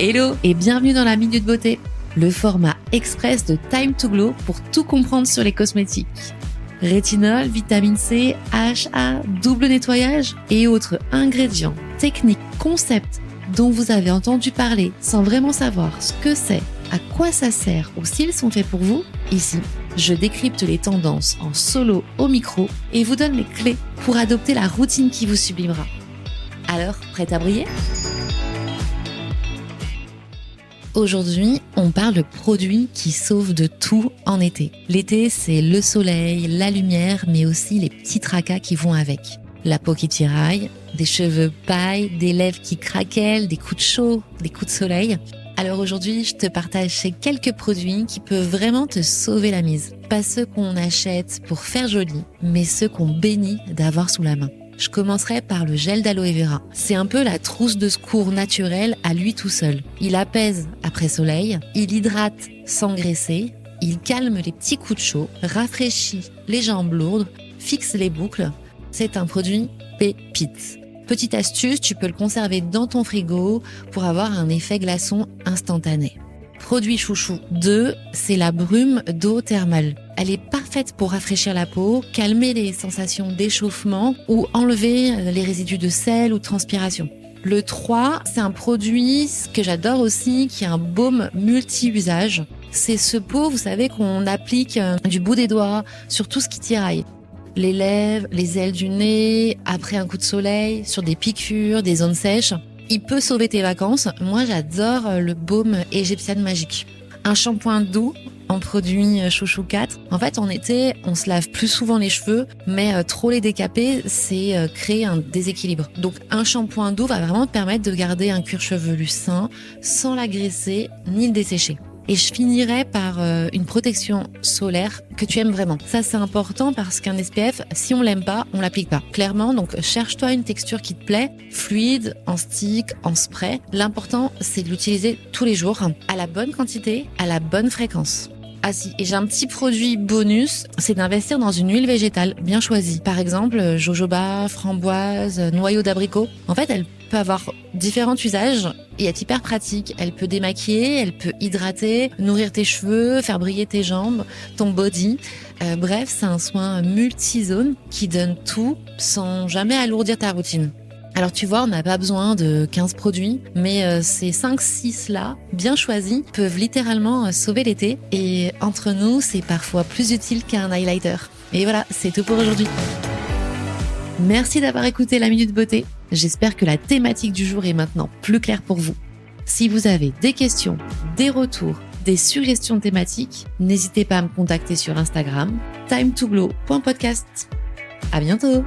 Hello et bienvenue dans la Minute Beauté, le format express de Time to Glow pour tout comprendre sur les cosmétiques. Rétinol, vitamine C, AHA, double nettoyage et autres ingrédients, techniques, concepts dont vous avez entendu parler sans vraiment savoir ce que c'est, à quoi ça sert ou s'ils sont faits pour vous. Ici, je décrypte les tendances en solo au micro et vous donne les clés pour adopter la routine qui vous sublimera. Alors, prête à briller ? Aujourd'hui, on parle de produits qui sauvent de tout en été. L'été, c'est le soleil, la lumière, mais aussi les petits tracas qui vont avec. La peau qui tiraille, des cheveux paille, des lèvres qui craquellent, des coups de chaud, des coups de soleil. Alors aujourd'hui, je te partage ces quelques produits qui peuvent vraiment te sauver la mise. Pas ceux qu'on achète pour faire joli, mais ceux qu'on bénit d'avoir sous la main. Je commencerai par le gel d'aloe vera. C'est un peu la trousse de secours naturelle à lui tout seul. Il apaise après soleil, il hydrate sans graisser, il calme les petits coups de chaud, rafraîchit les jambes lourdes, fixe les boucles. C'est un produit pépite. Petite astuce, tu peux le conserver dans ton frigo pour avoir un effet glaçon instantané. Produit chouchou 2, c'est la brume d'eau thermale. Elle est parfaite pour rafraîchir la peau, calmer les sensations d'échauffement ou enlever les résidus de sel ou de transpiration. Le 3, c'est un produit que j'adore aussi, qui est un baume multi-usage. C'est ce pot, vous savez, qu'on applique du bout des doigts sur tout ce qui tiraille. Les lèvres, les ailes du nez, après un coup de soleil, sur des piqûres, des zones sèches. Il peut sauver tes vacances. Moi, j'adore le baume égyptienne magique. Un shampoing doux en produit chouchou 4. En fait, en été, on se lave plus souvent les cheveux, mais trop les décaper, c'est créer un déséquilibre. Donc, un shampoing doux va vraiment te permettre de garder un cuir chevelu sain, sans l'agresser ni le dessécher. Et je finirai par une protection solaire que tu aimes vraiment. Ça, c'est important parce qu'un SPF, si on l'aime pas, on l'applique pas. Clairement, donc cherche-toi une texture qui te plaît, fluide, en stick, en spray. L'important, c'est de l'utiliser tous les jours, à la bonne quantité, à la bonne fréquence. Ah si, et j'ai un petit produit bonus, c'est d'investir dans une huile végétale bien choisie. Par exemple, jojoba, framboise, noyau d'abricot. En fait, elle peut avoir différents usages et être hyper pratique. Elle peut démaquiller, elle peut hydrater, nourrir tes cheveux, faire briller tes jambes, ton body. Bref, c'est un soin multi-zone qui donne tout sans jamais alourdir ta routine. Alors tu vois, on n'a pas besoin de 15 produits, mais ces 5-6 là, bien choisis, peuvent littéralement sauver l'été. Et entre nous, c'est parfois plus utile qu'un highlighter. Et voilà, c'est tout pour aujourd'hui. Merci d'avoir écouté la Minute Beauté. J'espère que la thématique du jour est maintenant plus claire pour vous. Si vous avez des questions, des retours, des suggestions thématiques, n'hésitez pas à me contacter sur Instagram, time2glow.podcast. À bientôt!